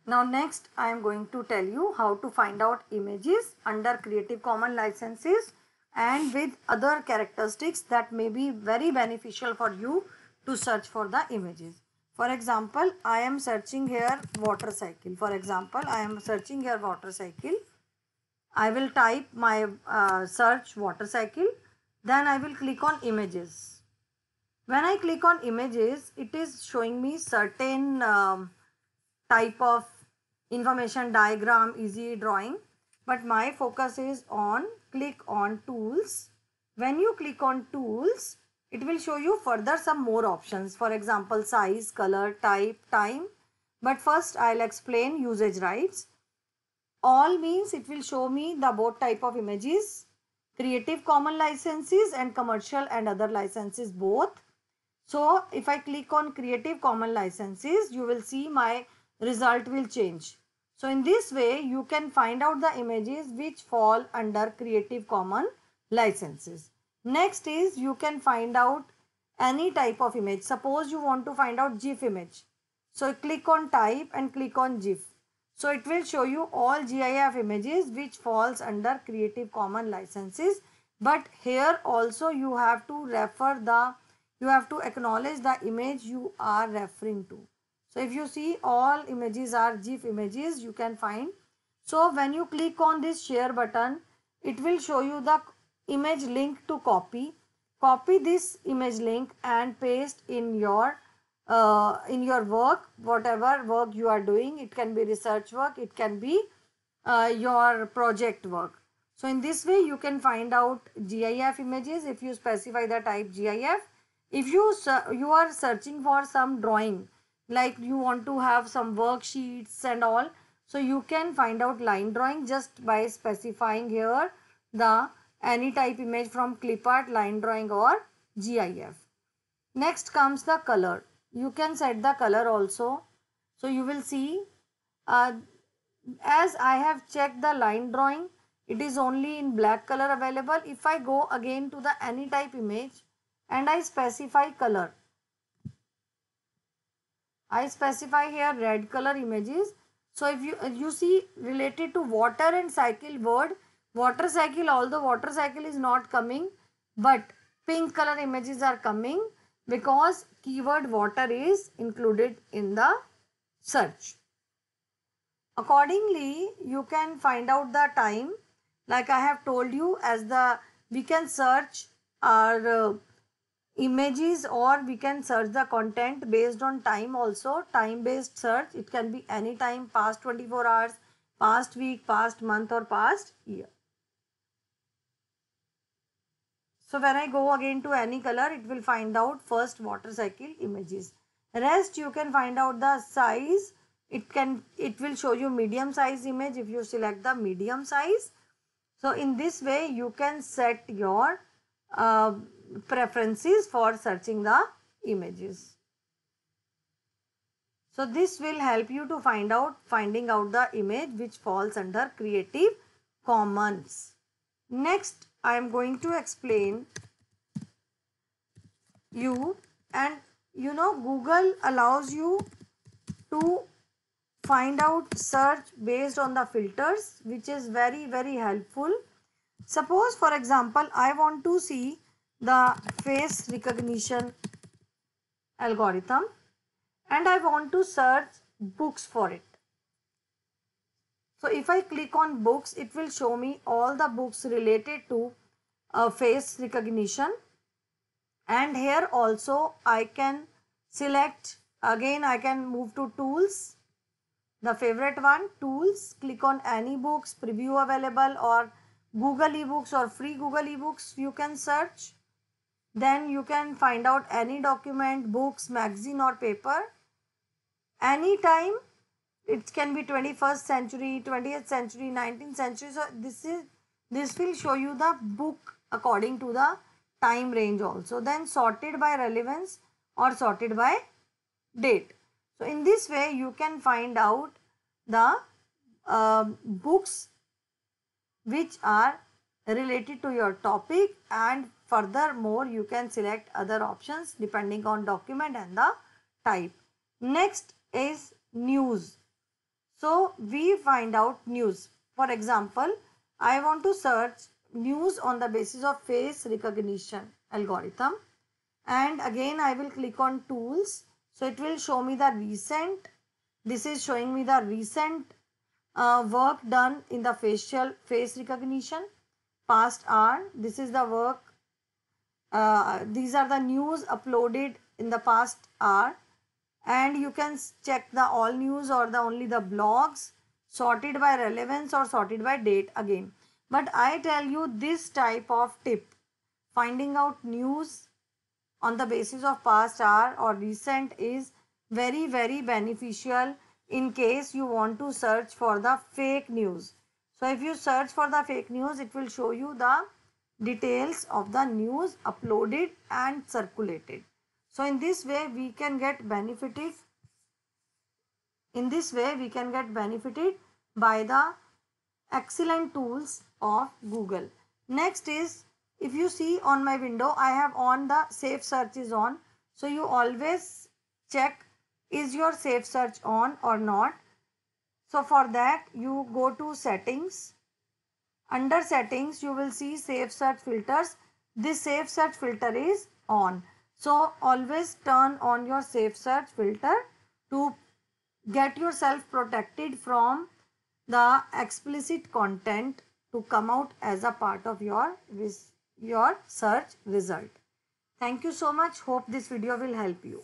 Now next I am going to tell you how to find out images under Creative Commons licenses and with other characteristics that may be very beneficial for you to search for the images. For example, I am searching here water cycle. For example, I am searching here water cycle. I will type my search water cycle. Then I will click on images. When I click on images, it is showing me certain type of information, diagram, easy drawing, but my focus is on click on tools. When you click on tools, it will show you further some more options, for example size, color, type, time. But first I'll explain usage rights. All means it will show me the both type of images, Creative Commons licenses and commercial and other licenses both. So if I click on Creative Commons licenses, you will see my result will change. So in this way you can find out the images which fall under Creative Commons licenses. Next is you can find out any type of image. Suppose you want to find out GIF image. So click on type and click on GIF. So it will show you all GIF images which falls under Creative Commons licenses. But here also you have to acknowledge the image you are referring to. So if you see all images are GIF images, you can find. So when you click on this share button, it will show you the image link to copy. Copy this image link and paste in your work, whatever work you are doing. It can be research work, it can be your project work. So in this way you can find out GIF images if you specify the type GIF. If you are searching for some drawing, like you want to have some worksheets and all, so you can find out line drawing just by specifying here the any type image from clipart, line drawing or GIF. Next comes the color. You can set the color also. So you will see as I have checked the line drawing, it is only in black color available. If I go again to the any type image and I specify color, I specify here red color images. So if you see related to water and cycle word, water cycle, although water cycle is not coming, but pink color images are coming because keyword water is included in the search. Accordingly, you can find out the time, like I have told you, as we can search our images or we can search the content based on time also. Time based search, it can be any time, past 24 hours, past week, past month or past year. So when I go again to any color, it will find out first water cycle images. Rest you can find out the size. It will show you medium size image if you select the medium size. So in this way you can set your preferences for searching the images. So this will help you to finding out the image which falls under Creative Commons. Next I am going to explain you, and Google allows you to find out search based on the filters, which is very helpful. Suppose for example I want to see the face recognition algorithm and I want to search books for it. So if I click on books, it will show me all the books related to face recognition. And here also I can select, again I can move to tools, the favorite one, tools, click on any books, preview available or Google eBooks or free Google eBooks you can search. Then you can find out any document, books, magazine or paper. Anytime, it can be 21st century, 20th century, 19th century. So this will show you the book according to the time range also. Then sorted by relevance or sorted by date. So in this way you can find out the books which are related to your topic, and furthermore you can select other options depending on document and the type. Next is news. So we find out news. For example, I want to search news on the basis of face recognition algorithm, and again I will click on tools. So it will show me the recent. This is showing me the recent work done in the face recognition. Past hour, this is the work. These are the news uploaded in the past hour, and you can check the all news or the only the blogs, sorted by relevance or sorted by date again. But I tell you, this type of tip, finding out news on the basis of past hour or recent, is very beneficial in case you want to search for the fake news. So if you search for the fake news, it will show you the details of the news uploaded and circulated. So in this way we can get benefited. In this way we can get benefited by the excellent tools of Google. Next is, if you see on my window, I have on the safe search is on. So you always check, is your safe search on or not. So for that you go to settings. Under settings you will see safe search filters. This safe search filter is on. So always turn on your safe search filter to get yourself protected from the explicit content to come out as a part of your search result. Thank you so much. Hope this video will help you.